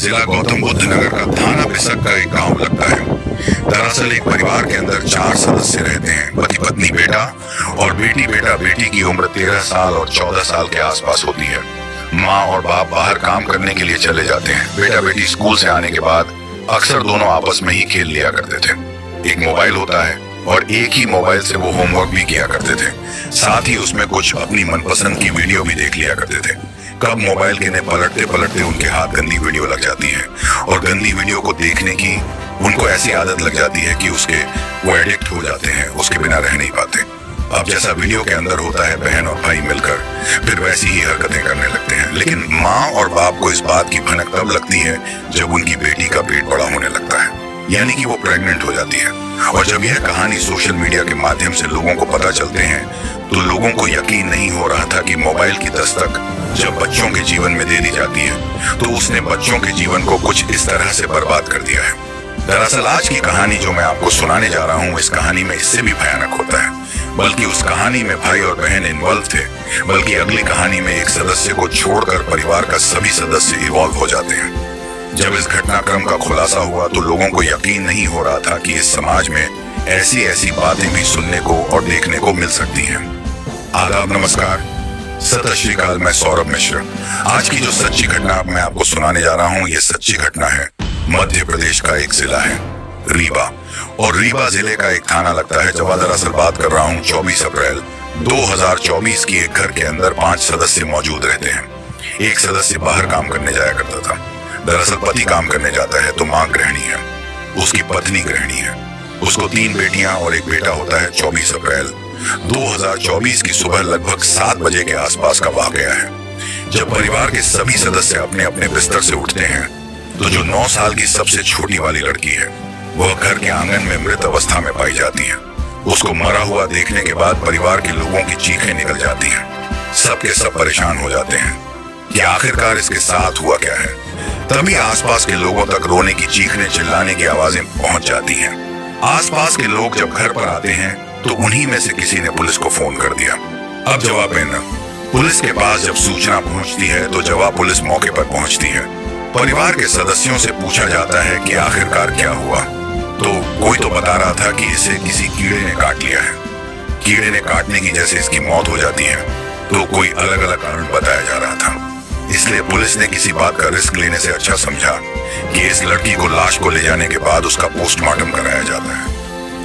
जिला गौतम बुद्ध नगर का थाना पिसक का एक गांव लगता है। दरअसल एक परिवार के अंदर 4 सदस्य रहते हैं, पति पत्नी बेटा और बेटी। बेटी की उम्र 13 साल और 14 साल के आसपास होती है। माँ और बाप बाहर काम करने के लिए चले जाते हैं। बेटा बेटी स्कूल से आने के बाद अक्सर दोनों आपस में ही खेल लिया करते थे। एक मोबाइल होता है और एक ही मोबाइल से वो होमवर्क भी किया करते थे। साथ ही उसमें कुछ अपनी मनपसंद की वीडियो भी देख लिया करते थे। कब मोबाइल के ने पलटते पलटते उनके हाथ गंदी वीडियो लग जाती है और गंदी वीडियो को देखने की उनको ऐसी आदत लग जाती है कि वो एडिक्ट हो जाते हैं, उसके बिना रह नहीं पाते। अब जैसा वीडियो के अंदर होता है, बहन और भाई मिलकर फिर वैसी ही हरकतें करने लगते हैं। लेकिन माँ और बाप को इस बात की भनक तब लगती है जब उनकी बेटी का पेट बड़ा होने लगता है, यानी कि वो प्रेग्नेंट हो जाती है। और जब यह कहानी सोशल मीडिया के माध्यम से लोगों को पता चलते हैं तो लोगों को यकीन नहीं हो रहा था कि मोबाइल की दस्तक जब बच्चों के जीवन में दे दी जाती है तो उसने बच्चों के जीवन को कुछ इस तरह से बर्बाद कर दिया है। दरअसल आज की कहानी जो मैं आपको सुनाने जा रहा हूँ, इस कहानी में इससे भी भयानक होता है। बल्कि उस कहानी में भाई और बहन इन्वॉल्व थे, बल्कि अगली कहानी में एक सदस्य को छोड़कर परिवार का सभी सदस्य इवॉल्व हो जाते हैं। जब इस घटनाक्रम का खुलासा हुआ तो लोगों को यकीन नहीं हो रहा था कि इस समाज में ऐसी बातें भी सुनने को और देखने को मिल सकती हैं। आदाब, नमस्कार, सत श्री अकाल। मैं सौरभ मिश्र। आज की जो सच्ची घटना मैं आपको सुनाने जा रहा हूँ, ये सच्ची घटना है मध्य प्रदेश का एक जिला है रीवा, और रीवा जिले का एक थाना लगता है। जब दरअसल बात कर रहा हूँ 24 अप्रैल 2024 की। एक घर के अंदर 5 सदस्य मौजूद रहते हैं। एक सदस्य बाहर काम करने जाया करता था। दरअसल पति काम करने जाता है तो माँ गृहिणी है, उसकी पत्नी गृहिणी है। उसको 3 बेटियां और एक बेटा होता है। 24 अप्रैल 2024 की सुबह लगभग 7 बजे के आसपास का वाकया है, जब परिवार के सभी सदस्य अपने अपने बिस्तर से उठते हैं तो जो 9 साल की सबसे छोटी वाली लड़की है वह घर के आंगन में मृत अवस्था में पाई जाती है। उसको मरा हुआ देखने के बाद परिवार के लोगों की चीखें निकल जाती हैं। सबके सब परेशान हो जाते हैं कि आखिरकार इसके साथ हुआ क्या है। तभी आसपास के लोगों तक रोने की, चीखने चिल्लाने की आवाजें पहुंच जाती हैं। आसपास के लोग जब घर पर आते हैं तो उन्हीं में से किसी ने पुलिस को फोन कर दिया। अब जवाब है न, पुलिस के पास जब सूचना पहुंचती है तो जवाब पुलिस मौके पर पहुंचती है। परिवार के सदस्यों से पूछा जाता है कि आखिरकार क्या हुआ, तो कोई तो बता रहा था कि इसे किसी कीड़े ने काट लिया है। कीड़े ने काटने की जैसे इसकी मौत हो जाती है तो कोई अलग अलग कारण बताया जा रहा था। इसलिए पुलिस ने किसी बात का रिस्क लेने से अच्छा समझा कि इस लड़की को लाश को ले जाने के बाद उसका पोस्टमार्टम कराया जाता है।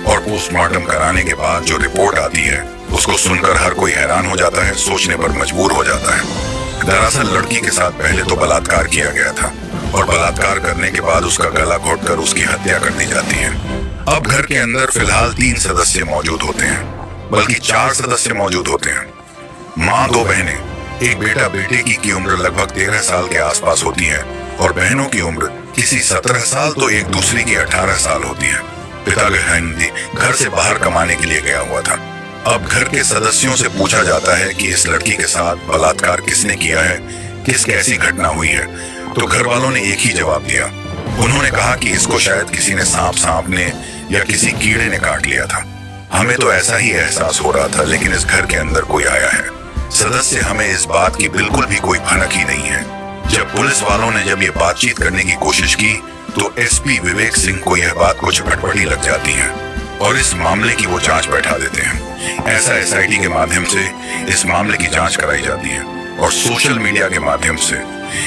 और पोस्टमार्टम कराने के बाद जो रिपोर्ट आती है उसको सुनकर हर कोई हैरान हो जाता है, सोचने पर मजबूर हो जाता है। दरअसल लड़की के साथ पहले तो बलात्कार किया गया था और बलात्कार करने के बाद उसका गला घोटकर उसकी हत्या कर दी जाती है। अब घर के अंदर फिलहाल 3 सदस्य मौजूद होते हैं, बल्कि 4 सदस्य मौजूद होते हैं। माँ, 2 बहनें, एक बेटा। बेटे की उम्र लगभग 13 साल के आसपास होती है और बहनों की उम्र किसी 17 साल तो एक दूसरी की 18 साल होती है। पिता घर से बाहर कमाने के लिए गया हुआ था। अब घर के सदस्यों से पूछा जाता है कि इस लड़की के साथ बलात्कार किसने किया है, किस कैसी घटना हुई है, तो घर वालों ने एक ही जवाब दिया। उन्होंने कहा कि इसको शायद किसी ने सांप ने या किसी कीड़े ने काट लिया था। हमें तो ऐसा ही एहसास हो रहा था, लेकिन इस घर के अंदर कोई आया है। सदस्य हमें इस बात की बिल्कुल भी कोई भनक ही नहीं है। जब पुलिस वालों ने जब ये बातचीत करने की कोशिश की तो एसपी विवेक सिंह को यह बात कुछ अटपटी लग जाती है और इस मामले की वो जांच बैठा देते हैं। ऐसा एसआईटी के माध्यम से इस मामले की जांच कराई जाती है और सोशल मीडिया के माध्यम से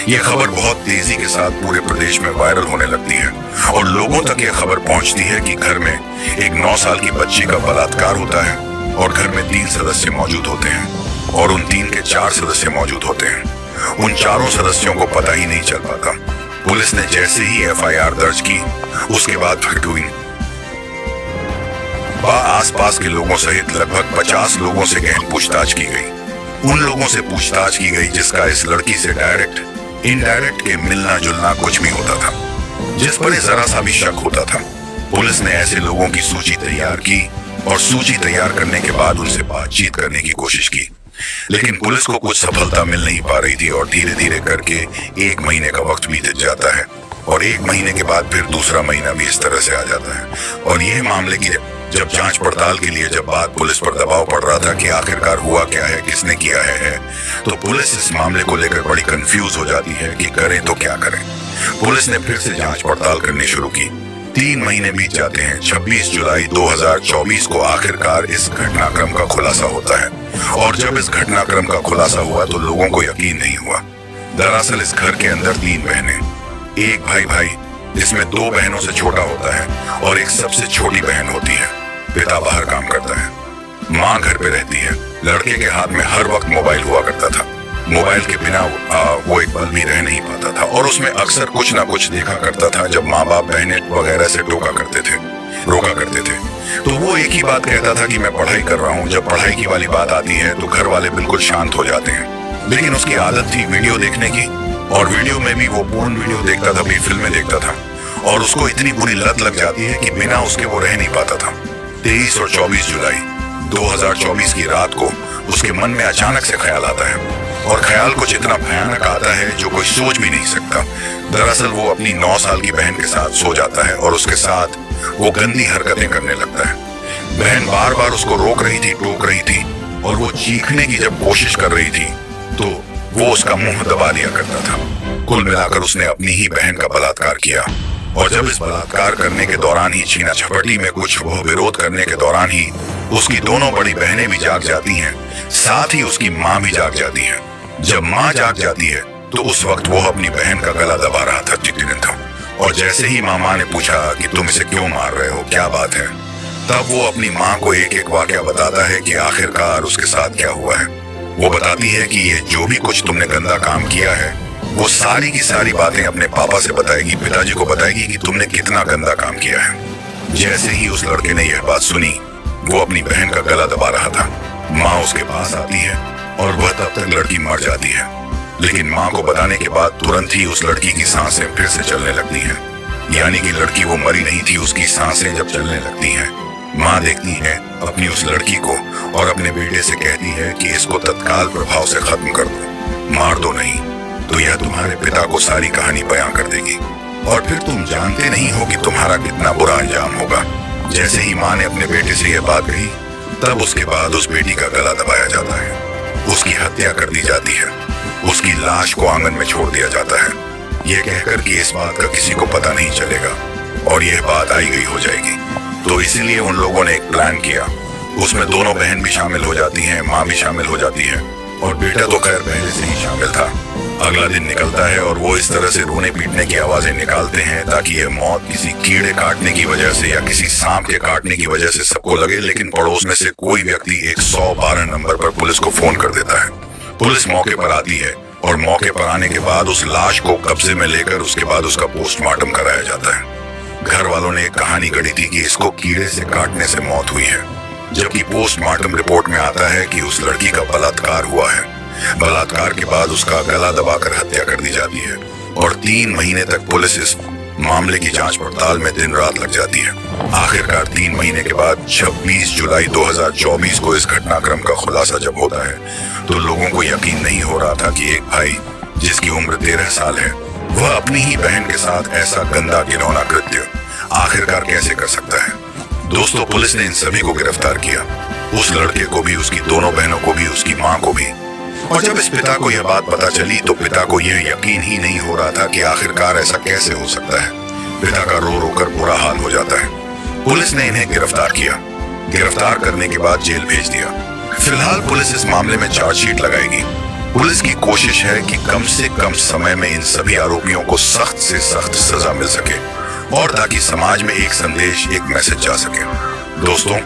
ये खबर बहुत तेजी के साथ पूरे प्रदेश में वायरल होने लगती है और लोगों तक ये खबर पहुंचती है कि घर में एक 9 साल की बच्ची का बलात्कार होता है और घर में 3 सदस्य मौजूद होते हैं और उन 3 के 4 सदस्य मौजूद होते हैं। उन चारों सदस्यों को पता ही नहीं चल पाता। पुलिस ने जैसे ही एफआईआर दर्ज की उसके बाद आसपास के लोगों सहित लगभग 50 लोगों से गहन पूछताछ की गई। उन लोगों से पूछताछ की गई जिसका इस लड़की से डायरेक्ट इनडायरेक्ट के मिलना जुलना कुछ भी होता था, जिस पर जरा सा भी शक होता था। पुलिस ने ऐसे लोगों की सूची तैयार की और सूची तैयार करने के बाद उनसे बातचीत करने की कोशिश की, लेकिन पुलिस को कुछ सफलता मिल नहीं पा रही थी और धीरे धीरे करके 1 महीने का वक्त बीत जाता है और 1 महीने के बाद फिर दूसरा महीना भी इस तरह से आ जाता है। और यह मामले की जब जांच पड़ताल के लिए जब बात पुलिस पर दबाव पड़ रहा था कि आखिरकार हुआ क्या है, किसने किया है, तो पुलिस इस मामले को लेकर बड़ी कंफ्यूज हो जाती है कि करें तो क्या करें। पुलिस ने फिर से जांच पड़ताल करनी शुरू की। 3 महीने बीत जाते हैं। 26 जुलाई 2024 को आखिरकार इस घटनाक्रम का खुलासा होता है। और जब इस घटनाक्रम का खुलासा हुआ तो लोगों को यकीन नहीं हुआ। दरअसल इस घर के अंदर 3 बहनें, एक भाई जिसमें 2 बहनों से छोटा होता है और एक सबसे छोटी बहन होती है। पिता बाहर काम करता है, माँ घर पे रहती है। लड़के के हाथ में हर वक्त मोबाइल हुआ करता था। मोबाइल के बिना वो एक पल भी रह नहीं पाता था और उसमें अक्सर कुछ ना कुछ देखा करता था जब माँ बाप बहनें वगैरह से रोका करते थे। तो वो एक ही बात कहता था कि मैं पढ़ाई कर रहा हूँ। जब पढ़ाई की वाली बात आती है तो घर वाले बिल्कुल शांत हो जाते हैं। लेकिन उसकी आदत थी वीडियो देखने की, और वीडियो में भी वो पोर्न वीडियो देखता था, भी फिल्में देखता था, और उसको इतनी बुरी लत लग जाती है कि बिना उसके वो रह नहीं पाता था। 23 और 24 जुलाई 2024 की रात को उसके मन में अचानक से ख्याल आता है, और ख्याल कुछ इतना भयानक आता है जो कोई सोच भी नहीं सकता। दरअसल वो अपनी 9 साल की बहन के साथ सो जाता है और उसके साथ वो गंदी हरकतें करने लगता है। बहन बार बार उसको रोक रही थी, टोक रही थी, और वो चीखने की जब कोशिश कर रही थी तो वो उसका मुंह दबा लिया करता था। कुल मिलाकर उसने अपनी ही बहन का बलात्कार किया, और जब इस बलात्कार करने के दौरान ही, छीना झपटी में कुछ वो विरोध करने के दौरान ही उसकी दोनों बड़ी बहनें भी जाग जाती हैं, साथ ही उसकी माँ भी जाग जाती है। जब माँ जाग जाती है तो उस वक्त वो अपनी बहन का गला दबा रहा था जितिन, और जैसे ही मामा ने पूछा कि तुम इसे क्यों मार रहे हो, क्या बात है, तब वो अपनी माँ को एक एक वाकया बताता है कि आखिरकार उसके साथ क्या हुआ है। वो बताती है कि ये जो भी कुछ तुमने गंदा काम किया है वो सारी की सारी बातें अपने पापा से बताएगी, पिताजी को बताएगी कि तुमने कितना गंदा काम किया है। जैसे ही उस लड़के ने यह बात सुनी, वो अपनी बहन का गला दबा रहा था। माँ उसके पास आती है और वह तब तक लड़की मर जाती है, लेकिन माँ को बताने के बाद तुरंत ही उस लड़की की सांसें फिर से चलने लगती हैं। यानी कि लड़की वो मरी नहीं थी, उसकी सांसें जब चलने लगती हैं। माँ देखती है अपनी उस लड़की को और अपने बेटे से कहती है कि इसको तत्काल प्रभाव से खत्म कर दो, मार दो नहीं तो यह तुम्हारे पिता को सारी कहानी बयां कर देगी, और फिर तुम जानते नहीं हो कि तुम्हारा कितना बुरा अंजाम होगा। जैसे ही माँ ने अपने बेटे से यह बात कही, तब उसके बाद उस बेटी का गला दबाया जाता है, उसकी हत्या कर दी जाती है, उसकी लाश को आंगन में छोड़ दिया जाता है, यह कहकर कि इस बात का किसी को पता नहीं चलेगा और यह बात आई गई हो जाएगी। तो इसीलिए उन लोगों ने एक प्लान किया। उसमें दोनों बहन भी शामिल हो जाती हैं, माँ भी शामिल हो जाती है, और बेटा तो खैर पहले से ही शामिल था। अगला दिन निकलता है और वो इस तरह से रोने पीटने की आवाजें निकालते हैं ताकि यह मौत किसी कीड़े काटने की वजह से या किसी सांप के काटने की वजह से सबको लगे। लेकिन पड़ोस में से कोई व्यक्ति 112 नंबर पर पुलिस को फोन कर देता है। पुलिस मौके पर आती है और मौके पर आने के बाद उस लाश को कब्जे में लेकर उसके बाद उसका पोस्टमार्टम कराया जाता है। घर वालों ने एक कहानी गढ़ी थी कि इसको कीड़े से काटने से मौत हुई है, जबकि पोस्टमार्टम रिपोर्ट में आता है कि उस लड़की का बलात्कार हुआ है। बलात्कार के बाद उसका गला दबाकर हत्या कर दी जाती है, और 3 महीने तक पुलिस इस मामले की जांच पड़ताल में दिन रात लग जाती है। आखिरकार 3 महीने के बाद 26 जुलाई 2024 को इस घटनाक्रम का खुलासा जब होता है तो लोगों को यकीन नहीं हो रहा था कि एक भाई जिसकी उम्र 13 साल है वह अपनी ही बहन के साथ ऐसा गंदा घिनौना कृत्य आखिरकार कैसे कर सकता है। दोस्तों, पुलिस ने इन सभी को गिरफ्तार किया, उस लड़के को भी, उसकी दोनों बहनों को भी, उसकी माँ को भी। और जब इस पिता को यह बात पता चली तो पिता को यह यकीन ही नहीं हो रहा था कि आखिरकार ऐसा कैसे हो सकता है। पिता का रो रो कर बुरा हाल हो जाता है। पुलिस ने इन्हें गिरफ्तार किया। गिरफ्तार करने के बाद जेल भेज दिया। फिलहाल पुलिस इस मामले में चार्जशीट लगाएगी। पुलिस की कोशिश है कि कम से कम समय में इन सभी आरोपियों को सख्त से सख्त सजा मिल सके, और ताकि समाज में एक संदेश, एक मैसेज जा सके। दोस्तों,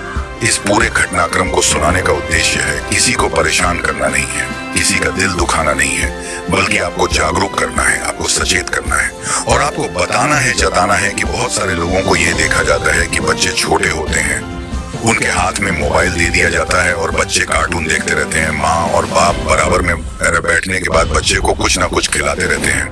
इस पूरे घटनाक्रम को सुनाने का उद्देश्य है किसी को परेशान करना नहीं है, किसी का दिल दुखाना नहीं है, बल्कि आपको जागरूक करना है, आपको सचेत करना है, और आपको बताना है, जताना है कि बहुत सारे लोगों को ये देखा जाता है कि बच्चे छोटे होते हैं, उनके हाथ में मोबाइल दे दिया जाता है और बच्चे कार्टून देखते रहते हैं। माँ और बाप बराबर में बैठने के बाद बच्चे को कुछ ना कुछ खिलाते रहते हैं,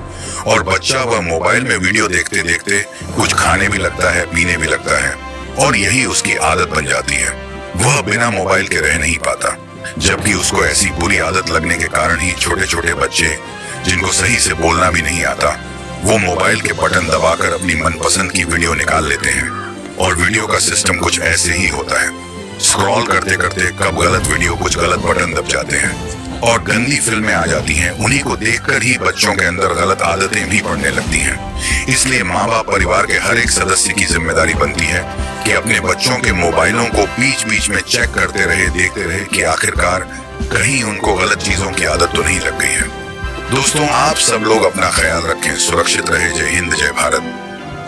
और बच्चा वह मोबाइल में वीडियो देखते देखते कुछ खाने भी लगता है, पीने भी लगता है, और यही उसकी आदत बन जाती है। वह बिना मोबाइल के रह नहीं पाता, जबकि उसको ऐसी बुरी आदत लगने के कारण ही छोटे छोटे बच्चे जिनको सही से बोलना भी नहीं आता, वो मोबाइल के बटन दबाकर अपनी मनपसंद की वीडियो निकाल लेते हैं। और वीडियो का सिस्टम कुछ ऐसे ही होता है, स्क्रॉल करते करते कब गलत वीडियो, कुछ गलत बटन दब जाते हैं, और गंदी फिल्में आ जाती हैं, उन्हीं को देखकर ही बच्चों के अंदर गलत आदतें भी पड़ने लगती हैं। इसलिए माँ बाप परिवार के हर एक सदस्य की जिम्मेदारी बनती है कि अपने बच्चों के मोबाइलों को बीच बीच में चेक करते रहे, देखते रहे कि आखिरकार कहीं उनको गलत चीजों की आदत तो नहीं लग गई है। दोस्तों, आप सब लोग अपना ख्याल रखें, सुरक्षित रहे। जय हिंद, जय भारत।